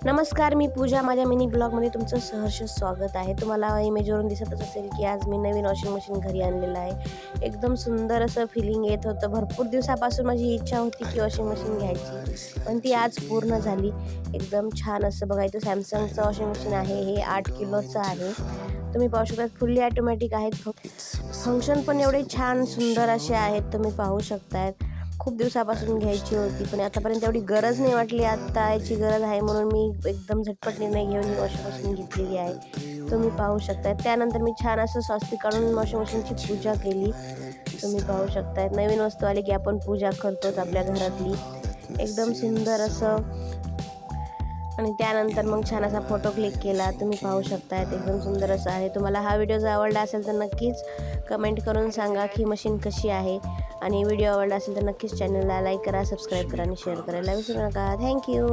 नमस्कार, मी पूजा. माझ्या मिनी ब्लॉगमध्ये तुमचं सहर्ष स्वागत आहे. तुम्हाला इमेजवरून दिसतच असेल की आज मी नवीन वॉशिंग मशीन घरी आणलेलं आहे. एकदम सुंदर असं फीलिंग येत होतं. भरपूर दिवसापासून माझी इच्छा होती की वॉशिंग मशीन घ्यायची, पण ती आज पूर्ण झाली. एकदम छान असं बघा, इथं सॅमसंगचं वॉशिंग मशीन आहे. हे 8 किलोचं आहे. तुम्ही पाहू शकता, फुल्ली ऑटोमॅटिक आहेत. फंक्शन पण एवढे छान सुंदर असे आहेत, तुम्ही पाहू शकताय. खूप दिवसापासून घ्यायची होती, पण आतापर्यंत एवढी गरज नाही वाटली. आत्ता याची गरज आहे म्हणून मी एकदम झटपट निर्णय घेऊन ही वॉशिंग मशीन घेतलेली आहे. तुम्ही पाहू शकताय. त्यानंतर मी छान असं स्वस्तिक काढून वॉशिंग मशीनची पूजा केली. तुम्ही पाहू शकताय. नवीन वस्तू आली की आपण पूजा करतोच आपल्या घरातली. एकदम सुंदर असं. आणि त्यानंतर मग छान असा फोटो क्लिक केला. तुम्ही पाहू शकताय, एकदम सुंदर असं आहे. तुम्हाला हा व्हिडिओ जर आवडला असेल तर नक्कीच कमेंट करून सांगा की मशीन कशी आहे. आणि व्हिडिओ आवडला असेल तर नक्कीच चॅनलला लाईक करा, सबस्क्राईब करा आणि शेअर करायला विसरू नका. थँक्यू.